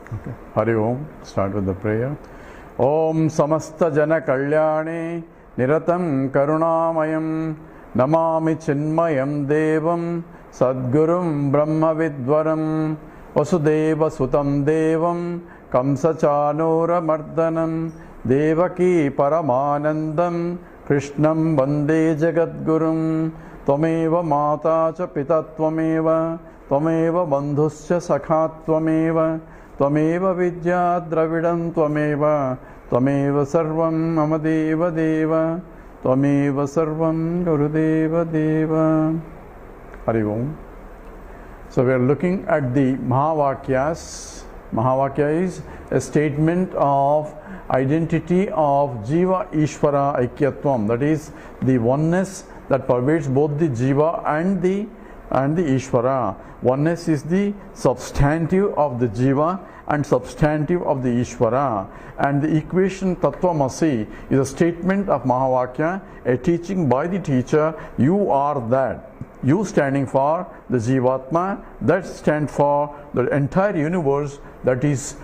Okay. Hari Om. Start with the prayer. Om Samasta Jana Kalyane Niratam Karunamayam Namami Chinmayam Devam Sadgurum Brahma Vidvaram Vasudeva Sutam Devam Kamsachanura Mardanam Devaki Paramanandam Krishnam Vande Jagadgurum Tvameva Mata Cha Pita Tvameva Tvameva Bandhusya Sakha Tvameva Tvameva Vidya Dravidam Tvameva Tvameva Sarvam Mama Deva Deva Tvameva Sarvam Gurudeva Deva. Hari Om. So we are looking at the Mahavakyas. Mahavakya is a statement of identity of Jiva Ishvara Aikyatvam, that is the oneness that pervades both the Jiva and the Ishvara. Oneness is the substantive of the Jiva and substantive of the Ishvara. And the equation Tattvamasi is a statement of Mahavakya, a teaching by the teacher, you are that. You standing for the Jivatma, that stand for the entire universe, that is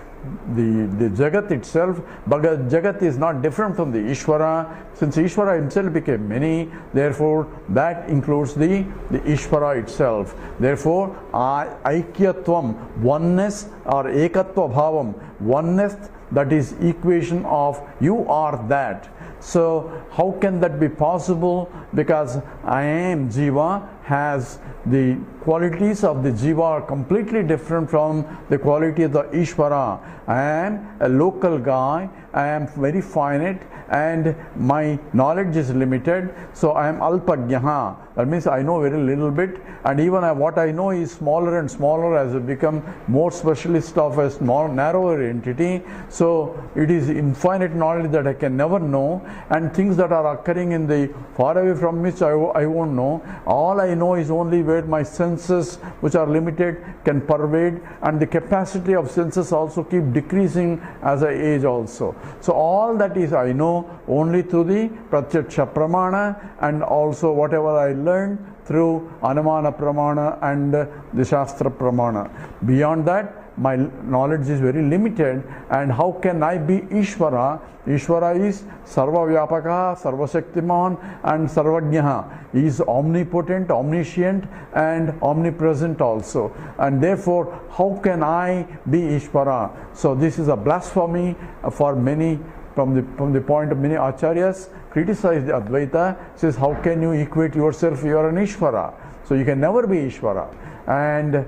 the Jagat itself. But Jagat is not different from the Ishvara. Since Ishvara himself became many, therefore that includes the Ishvara itself. Therefore, Aikyatvam, oneness or Ekatva Bhavam, oneness, that is equation of you are that. So how can that be possible? Because I am Jiva has the qualities of the Jiva are completely different from the quality of the Ishvara. I am a local guy, I am very finite, and my knowledge is limited, so I am Alpagyaha. That means I know very little bit, and even what I know is smaller and smaller as I become more specialist of a small, narrower entity. So it is infinite knowledge that I can never know, and things that are occurring in the far away from which I won't know. All I know is only where my senses, which are limited, can pervade, and the capacity of senses also keep decreasing as I age also. So all that is I know only through the Pratyaksha Pramana, and also whatever I learned through Anumana Pramana and the Shastra Pramana. Beyond that, my knowledge is very limited, and how can I be Ishvara? Ishvara is Sarva Vyapaka, Sarva Shaktiman, and Sarvajnaha. He is omnipotent, omniscient, and omnipresent also. And therefore, how can I be Ishvara? So this is a blasphemy for many. From the point of many acharyas criticize the Advaita, says how can you equate yourself, you are an Ishvara. So you can never be Ishvara. And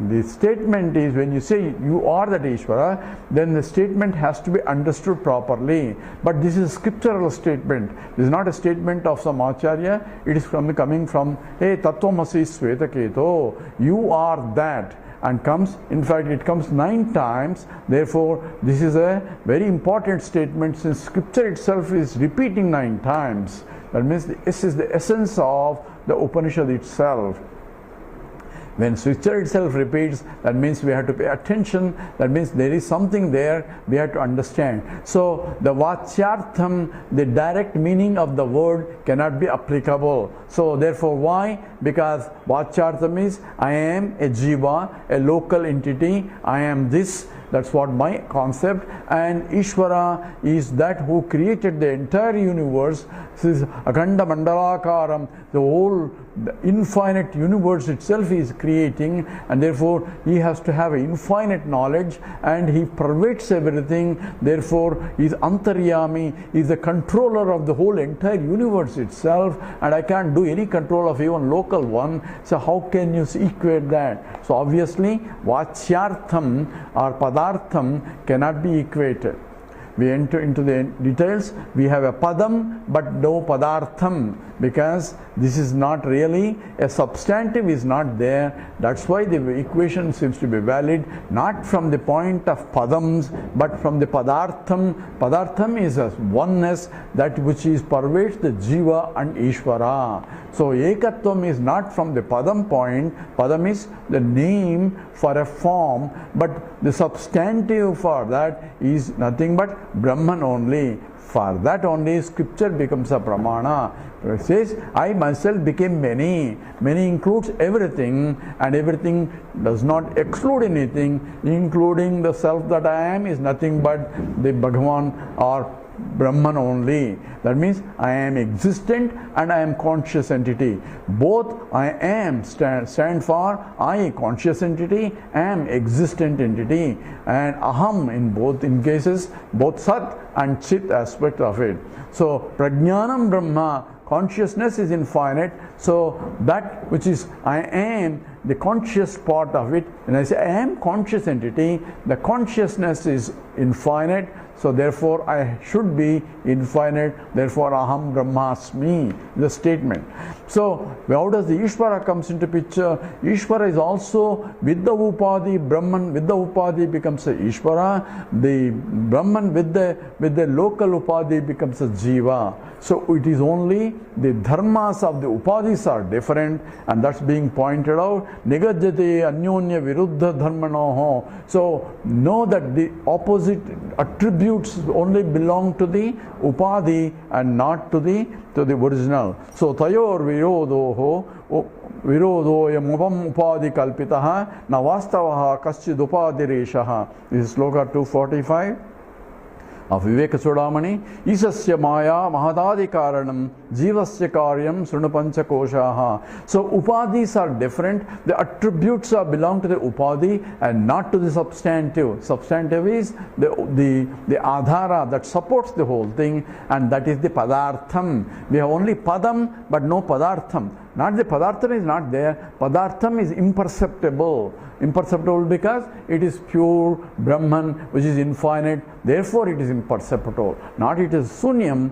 the statement is, when you say you are that Ishvara, then the statement has to be understood properly. But this is a scriptural statement. This is not a statement of some acharya. It is coming from, hey, Tattvamasi Svetaketo, you are that. And comes, in fact it comes 9 times. Therefore this is a very important statement, since scripture itself is repeating 9 times. That means this is the essence of the Upanishad itself. When scripture itself repeats, that means we have to pay attention. That means there is something there we have to understand. So the Vachyartham, the direct meaning of the word, cannot be applicable. So therefore, why? Because Vachyartham is I am a Jiva, a local entity, I am this. That's what my concept. And Ishvara is that who created the entire universe. This is Akhanda Mandalakaram, the whole infinite universe itself is creating, and therefore he has to have an infinite knowledge, and he pervades everything. Therefore he is Antaryami, he is the controller of the whole entire universe itself, and I can't do any control of even local one. So how can you equate that? So obviously Vachyartham or Padartham cannot be equated. We enter into the details. We have a Padam but no Padartham, because this is not really a substantive, is not there. That's why the equation seems to be valid, not from the point of Padams but from the Padartham. Padartham is a oneness, that which is pervades the Jiva and Ishvara. So Ekatvam is not from the Padam point. Padam is the name for a form, but the substantive for that is nothing but Brahman only. For that only scripture becomes a pramana. It says, I myself became many. Many includes everything, and everything does not exclude anything, including the self that I am is nothing but the Bhagavan or Brahman only. That means I am existent and I am conscious entity. Both I am stand for I, conscious entity, am existent entity, and aham in cases both sat and chit aspect of it. So prajnanam Brahma, consciousness is infinite. So that which is I am, the conscious part of it, when I say I am conscious entity, the consciousness is infinite. So therefore I should be infinite, therefore aham brahmasmi, the statement. So how does the Ishvara comes into picture? Ishvara is also with the Upadi, Brahman with the Upadi becomes a Ishvara, the Brahman with the local Upadi becomes a Jiva. So it is only the dharmas of the Upadis are different, and that's being pointed out. Nigajyate anyonya viruddha dharmanoho. So know that the opposite attributes only belong to the Upadi and not to the original. So tayor virodoho virodoyam upadi kalpitaha na vastavaha kaschid upadireshaha. This is sloka 245 of Viveka Chudamani. Isasya maya mahadadi karanam jivasya karyam srunapancha koshaha. So upadis are different. The attributes are belong to the upadi and not to the substantive. Substantive is the adhara that supports the whole thing, and that is the padartham. We have only padam but no padartham. Not the padartham is not there. Padartham is imperceptible. Imperceptible because it is pure Brahman which is infinite. Therefore it is imperceptible. Not it is sunyam,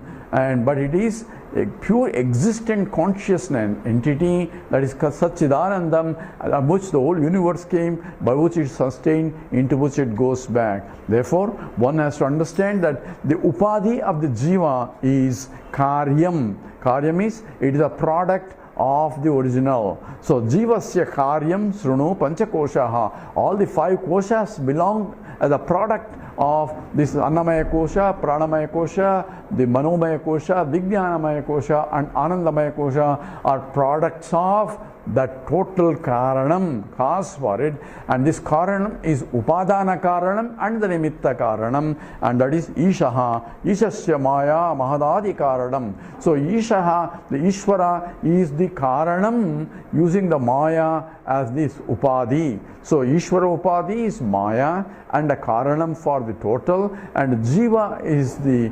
but it is a pure existent consciousness entity, that is Satchidanandam, of which the whole universe came, by which it is sustained, into which it goes back. Therefore, one has to understand that the Upadi of the Jiva is Karyam. Karyam is, it is a product of the original. So Jivasya Karyam Srunu Panchakoshaha. All the 5 koshas belong as a product of this Annamaya Kosha, Pranamaya Kosha, the Manomaya Kosha, Vijnanamaya Kosha and Anandamaya Kosha are products of that total Karanam, cause for it, and this Karanam is Upadana Karanam and the Nimitta Karanam, and that is Ishaha, Ishasya Maya Mahadadi Karanam. So Ishaha, the Ishvara, is the Karanam using the Maya as this Upadi. So Ishvara Upadi is Maya and a Karanam for the total, and Jiva is the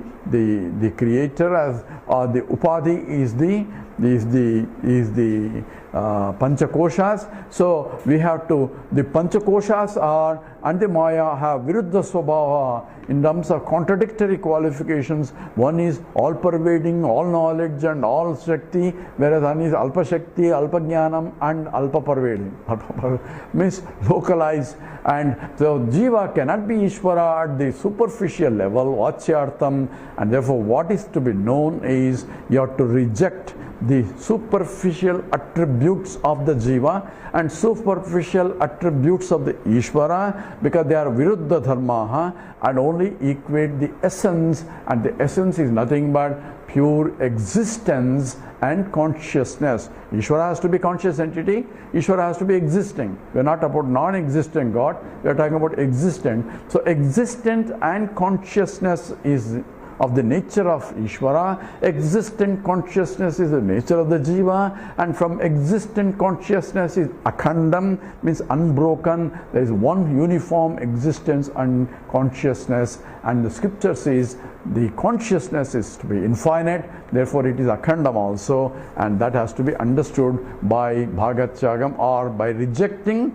creator, as the Upadi is the Panchakoshas. So we have to, the Panchakoshas are and the Maya have Viruddha Swabhava in terms of contradictory qualifications. One is all pervading, all knowledge and all Shakti, whereas one is Alpa Shakti, Alpa Jnanam and Alpa pervading. Means localized. And so Jiva cannot be Ishvara at the superficial level, Vachyartham, and therefore what is to be known is you have to reject the superficial attributes of the Jiva and superficial attributes of the Ishvara, because they are Viruddha Dharmaha, and only equate the essence, and the essence is nothing but pure existence and consciousness. Ishvara has to be conscious entity, Ishvara has to be existing. We are not about non-existent God, we are talking about existent. So existent and consciousness is of the nature of Ishvara, existent consciousness is the nature of the Jiva, and from existent consciousness is Akhandam, means unbroken. There is one uniform existence and consciousness, and the scripture says the consciousness is to be infinite, therefore it is Akhandam also, and that has to be understood by Bhagatyagam, or by rejecting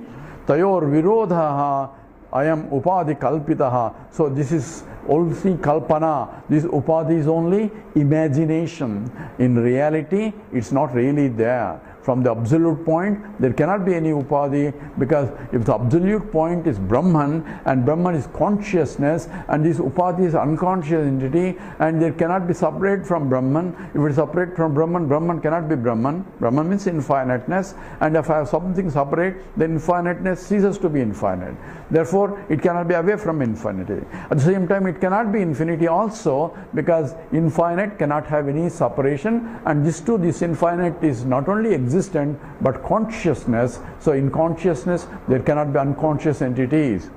Tayor Virodhaha Ayam Upadi Kalpitaha. So this is only Kalpana. This Upadi is only imagination. In reality, it's not really there. from the absolute point, there cannot be any upadhi, because if the absolute point is Brahman and Brahman is consciousness and this upadhi is unconscious entity and there cannot be separate from Brahman. If it is separate from Brahman, Brahman cannot be Brahman. Brahman means infiniteness, and if I have something separate, then infiniteness ceases to be infinite. Therefore, it cannot be away from infinity. At the same time, it cannot be infinity also, because infinite cannot have any separation, and this infinite is not only existent but consciousness. So in consciousness there cannot be unconscious entities.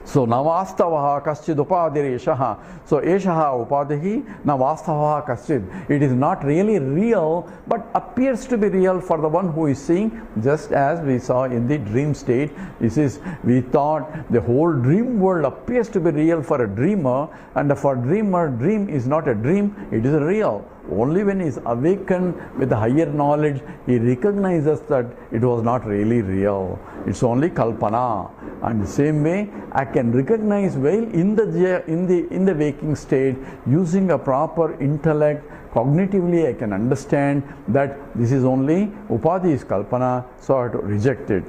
So navastavaha kaschid upadireshah. So eshaha upadhi navastavaha kaschid. It is not really real but appears to be real for the one who is seeing, just as we saw in the dream state. This is, we thought the whole dream world appears to be real for a dreamer, and for a dreamer, dream is not a dream, it is real. Only when he is awakened with the higher knowledge, he recognizes that it was not really real. It's only kalpana. And the same way, I can recognize well in the waking state, using a proper intellect, cognitively I can understand that this is only upadhi is kalpana, so I have to reject it.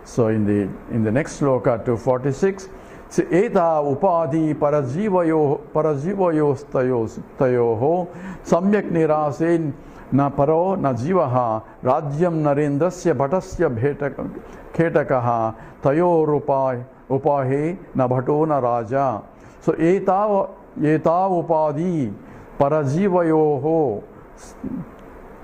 So in the next sloka 246, eta upadhi parajivayostayoho samyak nirase na paro na jivaha rajyam narendrasya bhatasya khetakaha tayor upahe na bhato na raja. So eta upadhi parajivayoho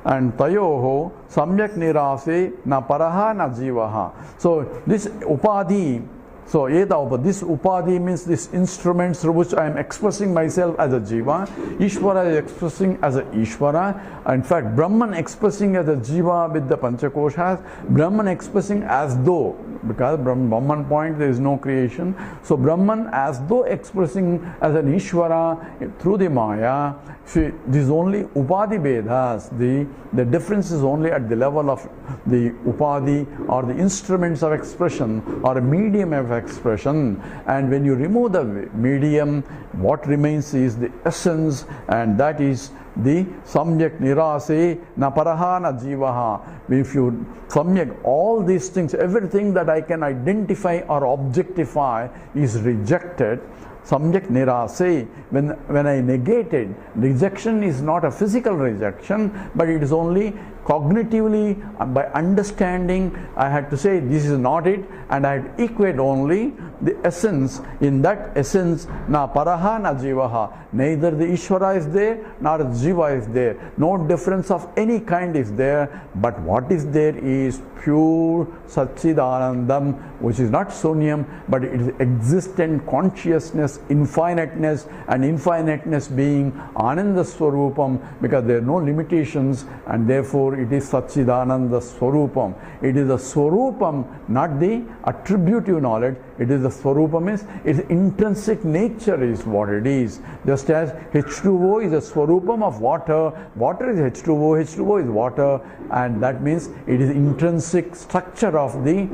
and tayoho samyak nirase na paraha na jivaha. So this upadhi, so this upadhi means this instrument through which I am expressing myself as a jiva. Ishvara is expressing as a Ishvara. In fact, Brahman expressing as a jiva with the Panchakoshas. Brahman expressing as though, because Brahman point there is no creation. So Brahman as though expressing as an Ishvara through the Maya. See, this is only upadhi Vedas. The difference is only at the level of the upadhi or the instruments of expression or a medium of expression. And when you remove the medium, what remains is the essence, and that is the samyak nirase na paraha na jivaha. If you samyak, all these things, everything that I can identify or objectify is rejected. Samyak nirase, when I negate it, rejection is not a physical rejection, but it is only cognitively, by understanding, I had to say this is not it, and I had equate only the essence. In that essence, na paraha na jivaha, neither the Ishvara is there nor the jiva is there. No difference of any kind is there, but what is there is pure Satchidanandam, which is not Sunyam, but it is existent consciousness, infiniteness, and infiniteness being Ananda Swarupam, because there are no limitations, and therefore it is Satchidananda Swarupam. It is the Swarupam, not the attributive knowledge. It is the Swarupam, means its intrinsic nature is what it is. Just as H2O is a Swarupam of water, water is H2O, H2O is water, and that means it is intrinsic structure of the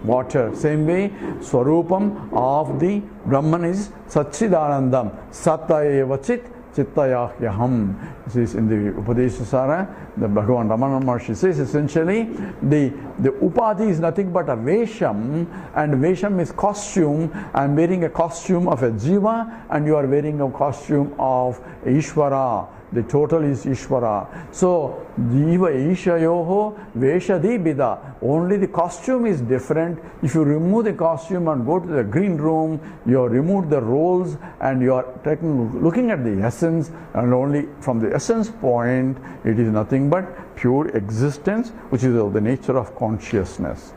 water. Same way, Swarupam of the Brahman is Satchidanandam, Satayeva Chit Chittayahyaham. This is in the Upadeshasara. The Bhagavan Ramana Maharshi says essentially the upadhi is nothing but a vesham, and vesham is costume. I am wearing a costume of a jiva and you are wearing a costume of Ishvara. The total is Ishvara. So, Jiva Ishayoho Veshadi Bida. Only the costume is different. If you remove the costume and go to the green room, you have removed the roles and you are looking at the essence, and only from the essence point, it is nothing but pure existence, which is of the nature of consciousness.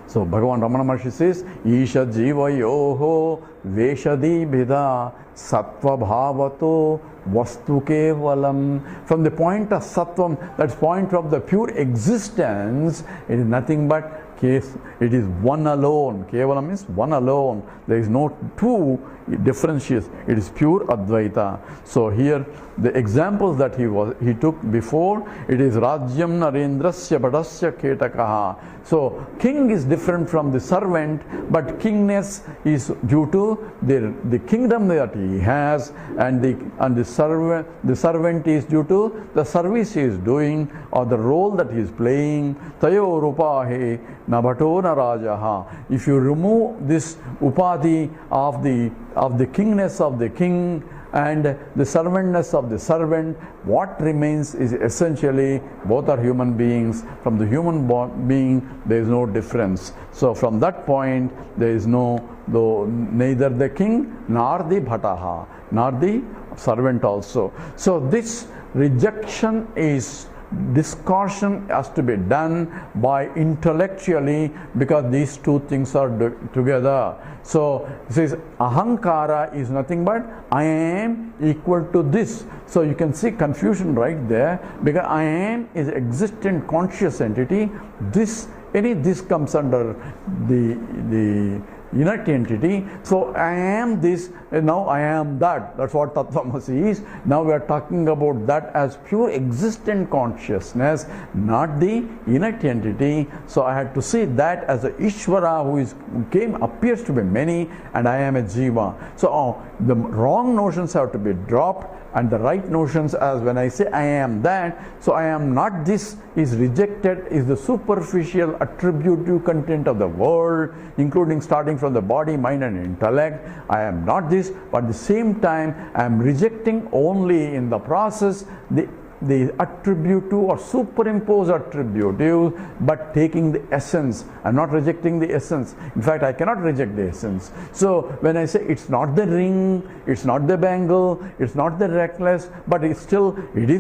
So Bhagavan Ramana Maharshi says, Isha Jiva Yoho Veshadi Bhida Sattva Bhavato Vastu Kevalam. From the point of Sattvam, that's point of the pure existence, it is nothing but it is one alone. Kevalam means one alone. There is no two differentiates. It is pure Advaita. So here the examples that he took before, it is Rajyam Narendrasya Bhadasya Ketakaha. So king is different from the servant, but kingness is due to the kingdom that he has, and the servant is due to the service he is doing or the role that he is playing. Tayo rupahe nabato na rajaha. If you remove this upadhi of the kingness of the king and the servantness of the servant, what remains is essentially both are human beings. From the human being there is no difference. So from that point there is neither the king nor the bhataha nor the servant also. So this rejection discussion has to be done by intellectually, because these two things are together. So it says ahankara is nothing but I am equal to this. So you can see confusion right there, because I am is existent conscious entity. This comes under the inert entity. So I am this, now I am that. That's what Tattvamasi is. Now we are talking about that as pure existent consciousness, not the inert entity. So I had to see that as a Ishvara who appears to be many, and I am a Jiva. So the wrong notions have to be dropped, and the right notions, as when I say I am that, so I am not this is rejected, is the superficial attributive content of the world, including starting from the body, mind and intellect. I am not this, but at the same time I am rejecting only in the process the attributive or superimposed attributive, but taking the essence. I'm not rejecting the essence. In fact, I cannot reject the essence. So when I say it's not the ring, it's not the bangle, it's not the necklace, but it is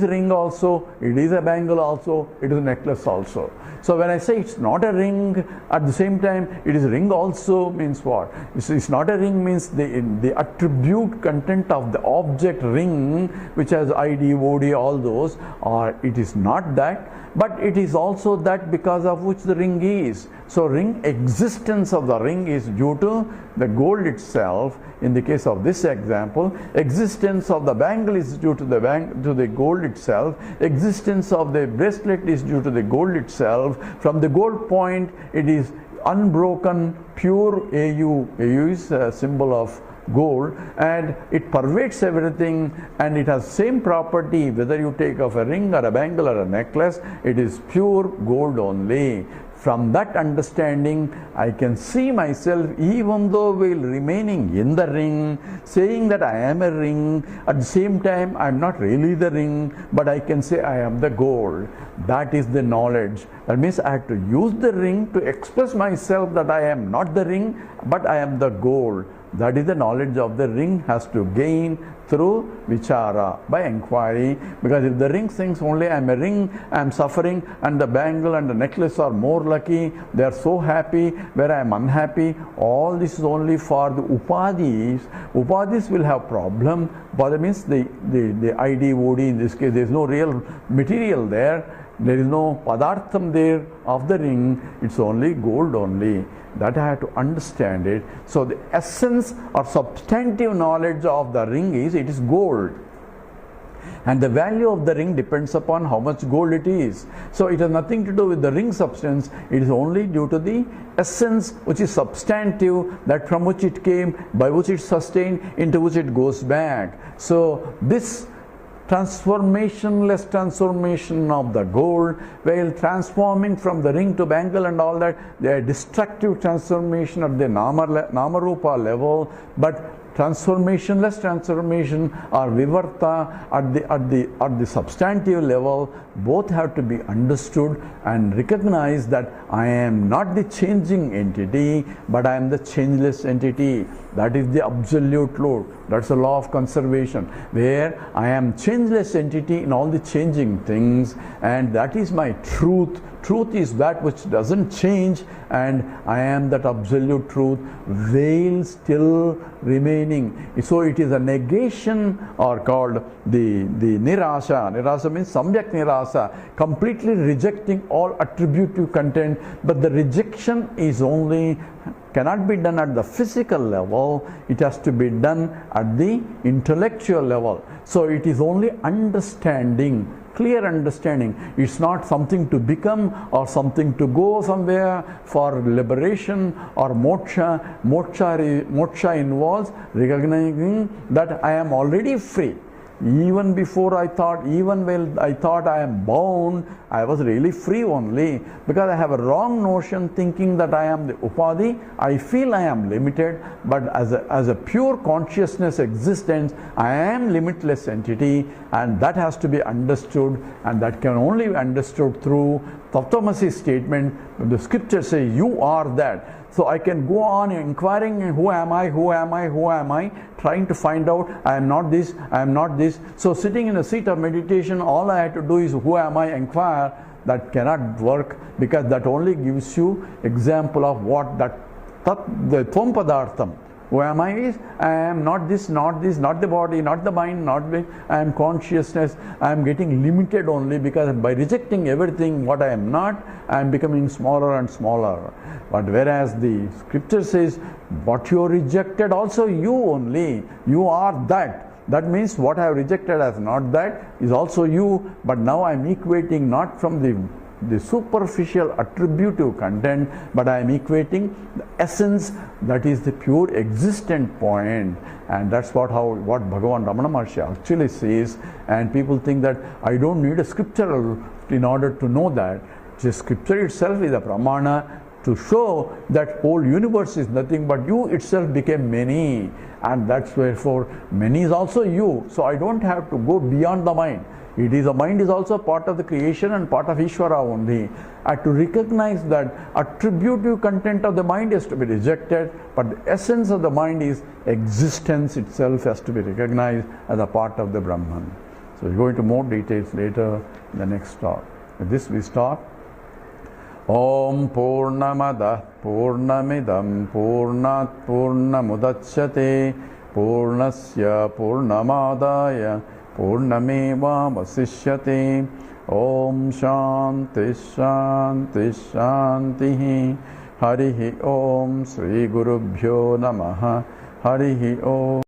a ring also, it is a bangle also, it is a necklace also. So when I say it's not a ring, at the same time it is a ring also, means what? It's not a ring means the attribute content of the object ring, which has ID, OD, all those, or it is not that, but it is also that because of which the ring is. So existence of the ring is due to the gold itself. In the case of this example, existence of the bangle is due to the gold itself. Existence of the bracelet is due to the gold itself. From the gold point, it is unbroken, pure AU. AU is a symbol of gold, and it pervades everything, and it has same property whether you take of a ring or a bangle or a necklace. It is pure gold only. From that understanding, I can see myself, even though while remaining in the ring, saying that I am a ring, at the same time I am not really the ring, but I can say I am the gold. That is the knowledge. That means I have to use the ring to express myself that I am not the ring, but I am the gold. That is the knowledge of the ring has to gain through vichara, by inquiry. Because if the ring thinks only I am a ring, I am suffering, and the bangle and the necklace are more lucky, they are so happy, where I am unhappy, all this is only for the upadhis. Upadhis will have problem. Upadhi means the ID, OD, in this case there is no real material there. There is no padartham there of the ring, it's only gold only. That I have to understand it. So the essence or substantive knowledge of the ring is it is gold. And the value of the ring depends upon how much gold it is. So it has nothing to do with the ring substance, it is only due to the essence which is substantive, that from which it came, by which it sustained, into which it goes back. So this transformationless transformation of the gold, while transforming from the ring to bangle and all that, they are destructive transformation at the Namarupa level, but transformationless transformation or vivarta at the substantive level, both have to be understood and recognized that I am not the changing entity, but I am the changeless entity. That is the absolute truth. That's the law of conservation, where I am changeless entity in all the changing things, and that is my truth. Truth is that which doesn't change, and I am that absolute truth, veil still remaining. So it is a negation, or called the nirasa. Nirasa means samyak nirasa, completely rejecting all attributive content, but the rejection is only cannot be done at the physical level, it has to be done at the intellectual level. So it is only understanding, clear understanding. It's not something to become or something to go somewhere for liberation or moksha. Moksha involves recognizing that I am already free. Even before I thought, even when I thought I am bound, I was really free only, because I have a wrong notion thinking that I am the upadhi. I feel I am limited, but as a pure consciousness existence, I am limitless entity, and that has to be understood, and that can only be understood through Tattvamasi statement. The scriptures say you are that. So I can go on inquiring, who am I, who am I, who am I, trying to find out, I am not this, I am not this. So sitting in a seat of meditation, all I have to do is, who am I, inquire. That cannot work, because that only gives you example of what the Tvam Padartham. Who am I is, I am not this, not the body, not the mind, not the, I am consciousness. I am getting limited only, because by rejecting everything what I am not, I am becoming smaller and smaller. But whereas the scripture says, what you rejected also you only, you are that. That means what I have rejected as not that is also you, but now I am equating not from the superficial attributive content, but I am equating the essence, that is the pure existent point. And that's what Bhagavan Ramana Maharshi actually says. And people think that I don't need a scripture in order to know that. The scripture itself is a pramana to show that whole universe is nothing but you itself became many, and that's wherefore many is also you. So I don't have to go beyond the mind. It is, the mind is also part of the creation and part of Ishvara only. And to recognize that attributive content of the mind is to be rejected, but the essence of the mind is existence itself has to be recognized as a part of the Brahman. So we'll go into more details later in the next talk. With this we stop. Om Purnamada Purnamidam Purnat Purnamudachyate Purnasya Purnamadaya Purnameva Vasishyate. Om Shanti Shanti Shanti. Harihi Om Sri Gurubhyo Namaha. Harihi Om.